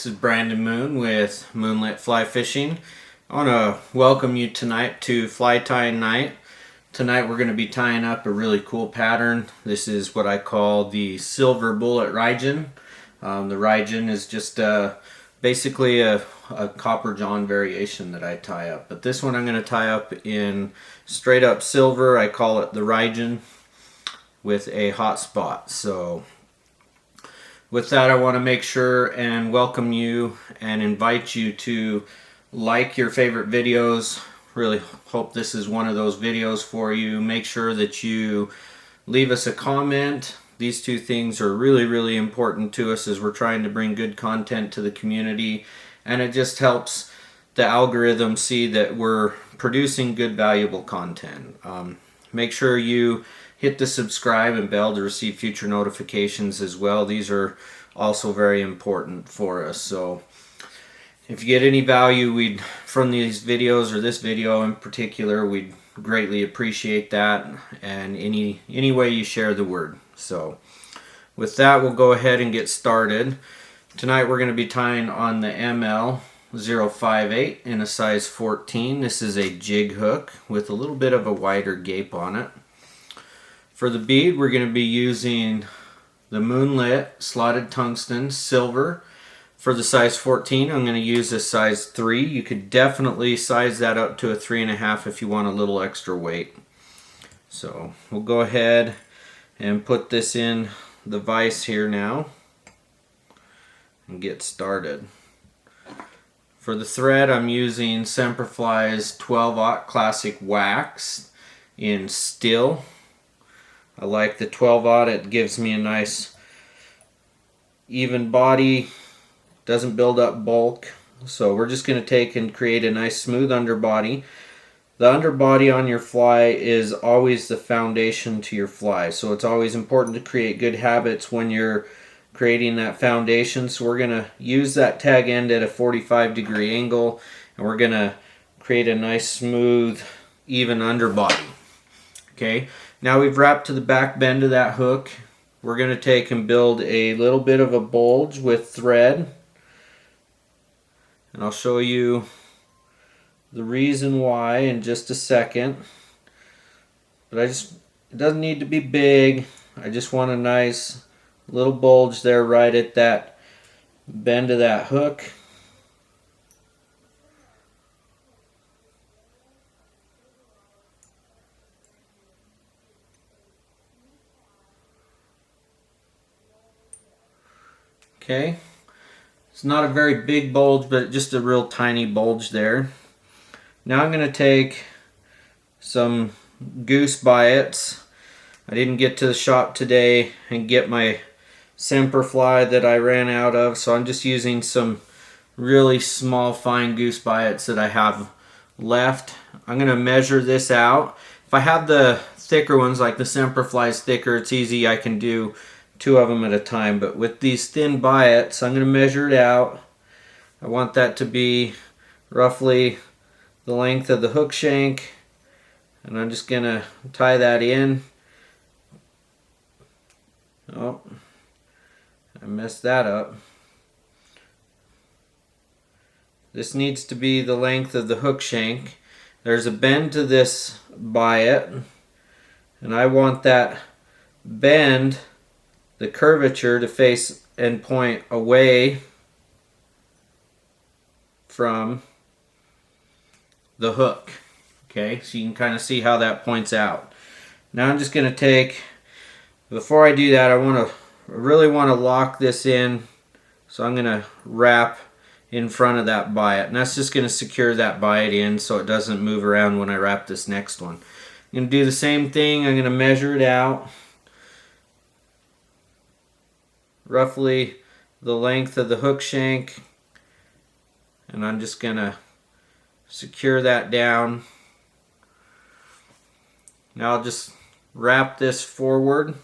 this is Brandon Moon with Moonlit Fly Fishing. I want to welcome you tonight to Fly Tying Night. Tonight we're going to be tying up a really cool pattern. This is what I call the Silver Bullet Raijin. The Raijin is just basically a copper john variation that I tie up. But this one I'm going to tie up in straight up silver. I call it the Raijin with a hot spot. So with that, I want to make sure and welcome you and invite you to like your favorite videos. Really hope this is one of those videos for you. Make sure that you leave us a comment. These two things are really important to us as we're trying to bring good content to the community, and it just helps the algorithm see that we're producing good, valuable content. Make sure you hit the subscribe and bell to receive future notifications as well. These are also very important for us. So if you get any value from these videos, or this video in particular, we'd greatly appreciate that, and any way you share the word. So with that, we'll go ahead and get started. Tonight we're going to be tying on the ML 058 in a size 14. This is a jig hook with a little bit of a wider gape on it. For the bead, we're going to be using the Moonlit Slotted Tungsten Silver. For the size 14, I'm going to use a size 3. You could definitely size that up to a 3.5 if you want a little extra weight. So we'll go ahead and put this in the vise here now and get started. For the thread, I'm using Semperfli's 12/0 Classic Wax in steel. I like the 12/0. It gives me a nice even body, doesn't build up bulk. So we're just going to take and create a nice smooth underbody. The underbody on your fly is always the foundation to your fly, so it's always important to create good habits when you're creating that foundation. So we're going to use that tag end at a 45-degree angle, and we're going to create a nice smooth even underbody. Okay, now we've wrapped to the back bend of that hook. We're going to take and build a little bit of a bulge with thread, and I'll show you the reason why in just a second. But it doesn't need to be big. I just want a nice little bulge there right at that bend of that hook. Okay, it's not a very big bulge, but just a real tiny bulge there. Now I'm going to take some goose biots. I didn't get to the shop today and get my Semperfli that I ran out of, so I'm just using some really small fine goose biots that I have left. I'm going to measure this out. If I have the thicker ones, like the Semperfli's thicker, it's easy. I can do 2 of them at a time, but with these thin biots, I'm going to measure it out. I want that to be roughly the length of the hook shank, and I'm just going to tie that in. Oh, I messed that up. This needs to be the length of the hook shank. There's a bend to this biot, and I want that bend, the curvature, to face and point away from the hook. Okay, so you can kind of see how that points out. Now I'm just going to take, before I do that, I really want to lock this in, so I'm going to wrap in front of that biot, and that's just going to secure that biot in so it doesn't move around when I wrap this next one. I'm going to do the same thing. I'm going to measure it out, roughly the length of the hook shank, and I'm just going to secure that down. Now I'll just wrap this forward.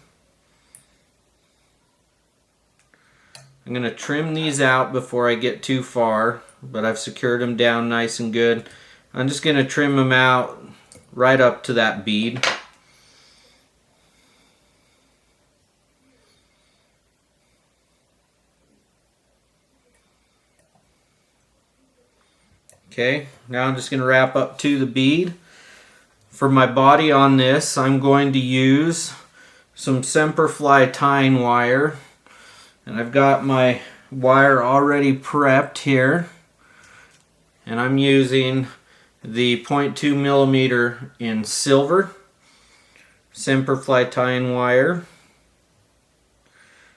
I'm going to trim these out before I get too far, but I've secured them down nice and good. I'm just going to trim them out right up to that bead. Okay, now I'm just going to wrap up to the bead. For my body on this, I'm going to use some Semperfli tying wire. And I've got my wire already prepped here. And I'm using the 0.2 millimeter in silver Semperfli tying wire.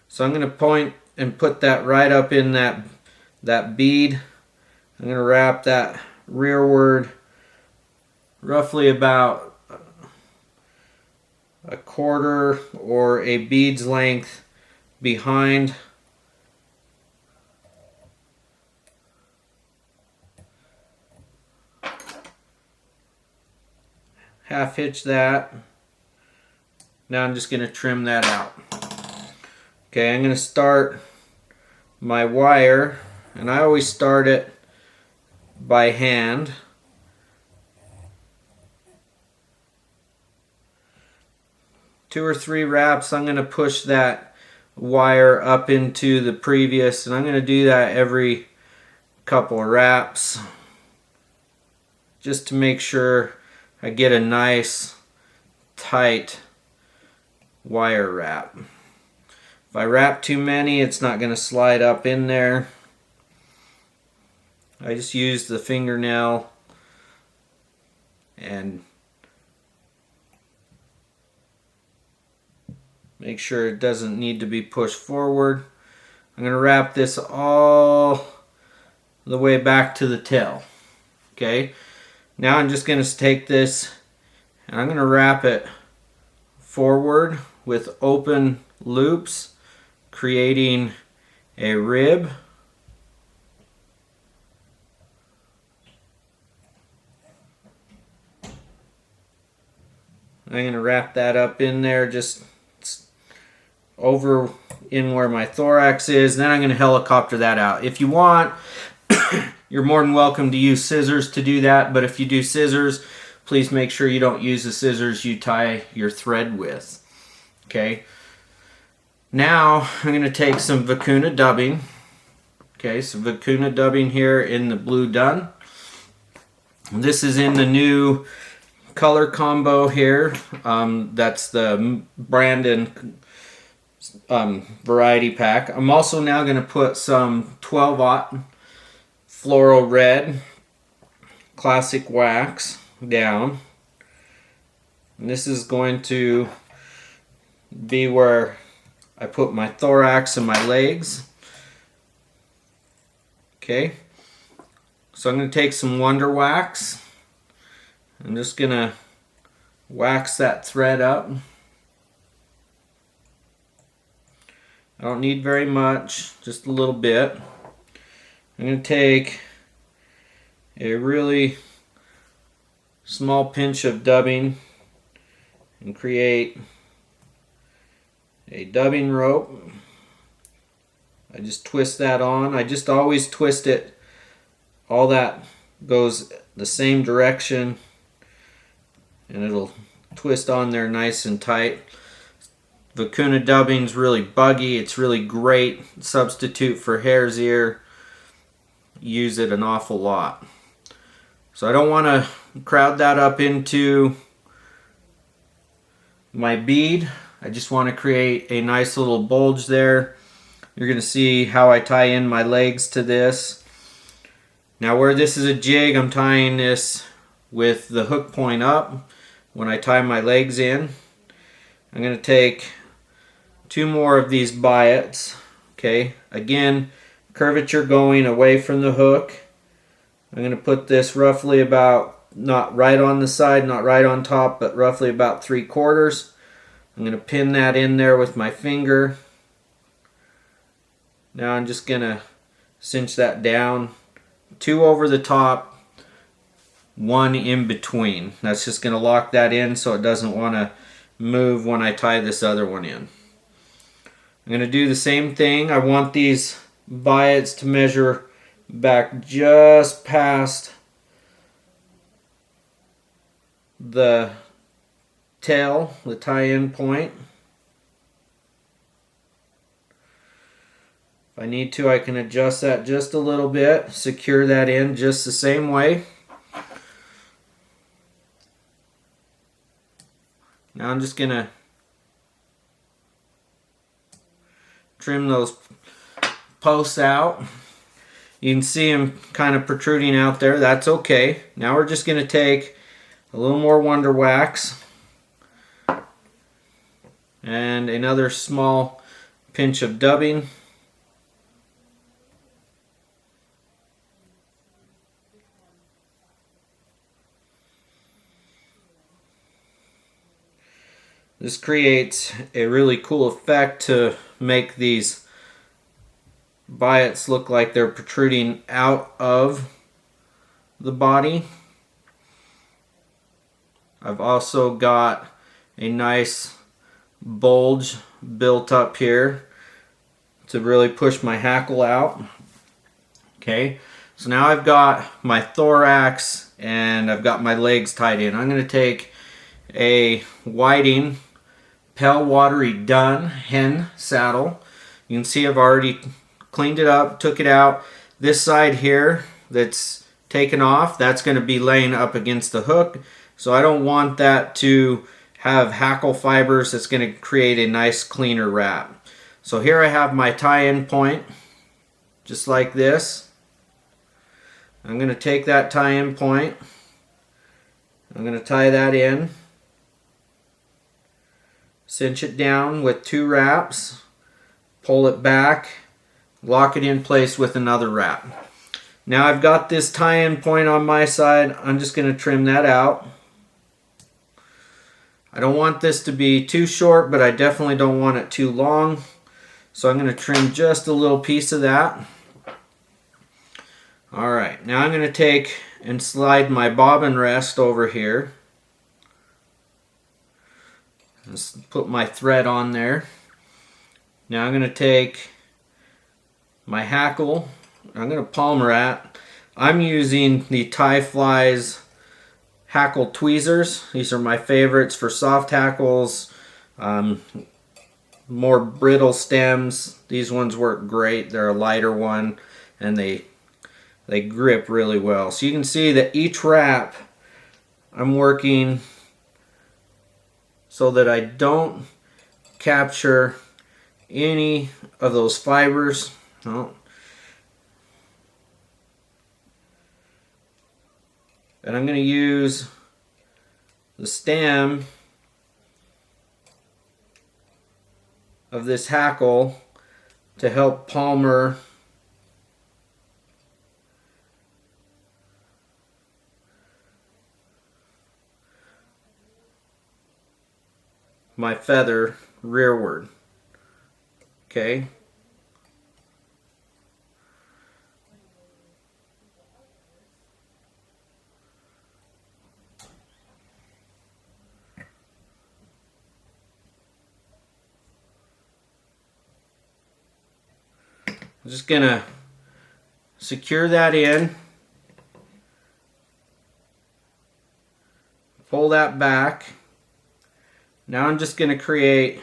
So I'm going to point and put that right up in that bead. I'm going to wrap that rearward roughly about a quarter or a bead's length behind. Half hitch that. Now I'm just going to trim that out. Okay, I'm going to start my wire, and I always start it by hand. Two or three wraps, I'm going to push that wire up into the previous, and I'm going to do that every couple of wraps just to make sure I get a nice tight wire wrap. If I wrap too many, it's not going to slide up in there. I just use the fingernail and make sure it doesn't need to be pushed forward. I'm going to wrap this all the way back to the tail. Okay, now I'm just going to take this and I'm going to wrap it forward with open loops, creating a rib. I'm going to wrap that up in there just over in where my thorax is. Then I'm going to helicopter that out. If you want, you're more than welcome to use scissors to do that, but if you do scissors, please make sure you don't use the scissors you tie your thread with. Okay. Now I'm going to take some vicuna dubbing. Okay, so vicuna dubbing here in the blue dun. This is in the new color combo here. That's the brand and variety pack. I'm also now going to put some 12-aught floral red classic wax down. And this is going to be where I put my thorax and my legs. Okay, so I'm going to take some Wonder Wax. I'm just going to wax that thread up. I don't need very much, just a little bit. I'm going to take a really small pinch of dubbing and create a dubbing rope. I just twist that on. I just always twist it. All that goes the same direction and it'll twist on there nice and tight. Vicuna dubbing is really buggy. It's really great substitute for hare's ear. Use it an awful lot. So I don't want to crowd that up into my bead. I just want to create a nice little bulge there. You're going to see how I tie in my legs to this. Now where this is a jig, I'm tying this with the hook point up. When I tie my legs in, I'm going to take two more of these biots. Okay, again, curvature going away from the hook. I'm going to put this roughly about, not right on the side, not right on top, but roughly about 3/4. I'm going to pin that in there with my finger. Now I'm just going to cinch that down. 2 over the top, 1 in between. That's just going to lock that in so it doesn't want to move when I tie this other one in. I'm going to do the same thing. I want these biots to measure back just past the tail, the tie-in point. If I need to, I can adjust that just a little bit, secure that in just the same way. Now I'm just going to trim those posts out. You can see them kind of protruding out there. That's okay. Now we're just going to take a little more Wonder Wax and another small pinch of dubbing. This creates a really cool effect to make these biots look like they're protruding out of the body. I've also got a nice bulge built up here to really push my hackle out. Okay, so now I've got my thorax and I've got my legs tied in. I'm going to take a whiting Pale Watery Dun hen saddle. You can see I've already cleaned it up, took it out. This side here that's taken off, that's going to be laying up against the hook. So I don't want that to have hackle fibers. That's going to create a nice cleaner wrap. So here I have my tie-in point, just like this. I'm going to take that tie-in point. I'm going to tie that in. Cinch it down with 2 wraps, pull it back, lock it in place with another wrap. Now I've got this tie-in point on my side. I'm just going to trim that out. I don't want this to be too short, but I definitely don't want it too long. So I'm going to trim just a little piece of that. Alright, now I'm going to take and slide my bobbin rest over here. Just put my thread on there. Now I'm going to take my hackle. I'm going to palm rat. I'm using the Tie Flies hackle tweezers. These are my favorites for soft hackles, more brittle stems. These ones work great. They're a lighter one and they grip really well. So you can see that each wrap I'm working so that I don't capture any of those fibers. Oh. And I'm going to use the stem of this hackle to help palmer my feather rearward. Okay. I'm just going to secure that in, pull that back. Now I'm just going to create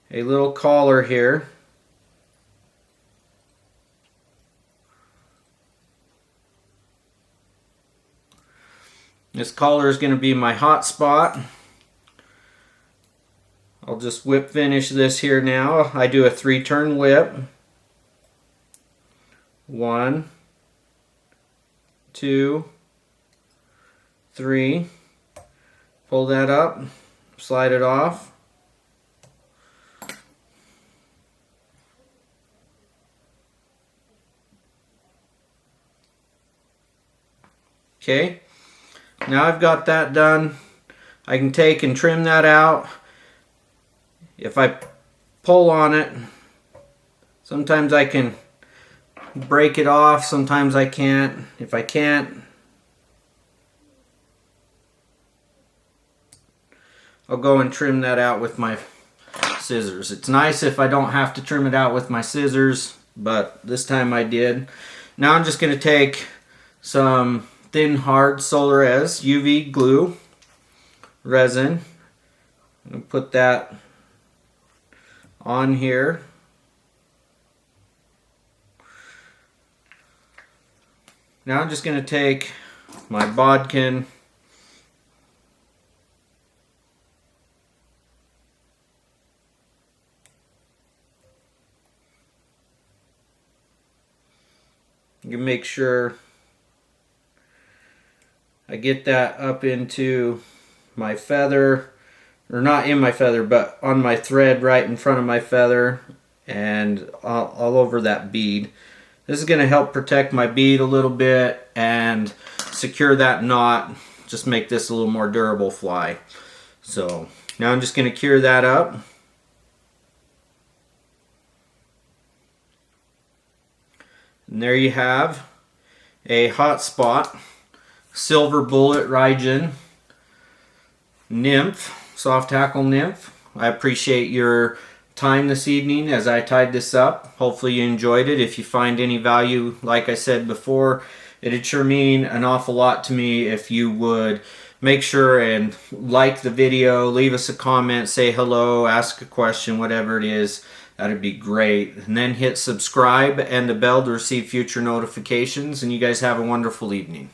a little collar here. This collar is going to be my hot spot. I'll just whip finish this here now. I do a 3-turn whip. 1, 2, 3. Pull that up, slide it off. Okay, now I've got that done. I can take and trim that out. If I pull on it, sometimes I can break it off, sometimes I can't. If I can't, I'll go and trim that out with my scissors. It's nice if I don't have to trim it out with my scissors, but this time I did. Now I'm just going to take some thin hard Solares UV glue resin. I'm going to put that on here. Now I'm just going to take my bodkin, you can make sure I get that up into my feather, or not in my feather, but on my thread right in front of my feather and all over that bead. This is going to help protect my bead a little bit and secure that knot, just make this a little more durable fly. So now I'm just going to cure that up. And there you have a hot spot silver bullet Raijin nymph, soft hackle nymph. I appreciate your time this evening as I tied this up. Hopefully you enjoyed it. If you find any value, like I said before, it'd sure mean an awful lot to me if you would make sure and like the video, leave us a comment, say hello, ask a question, whatever it is. That'd be great. And then hit subscribe and the bell to receive future notifications. And you guys have a wonderful evening.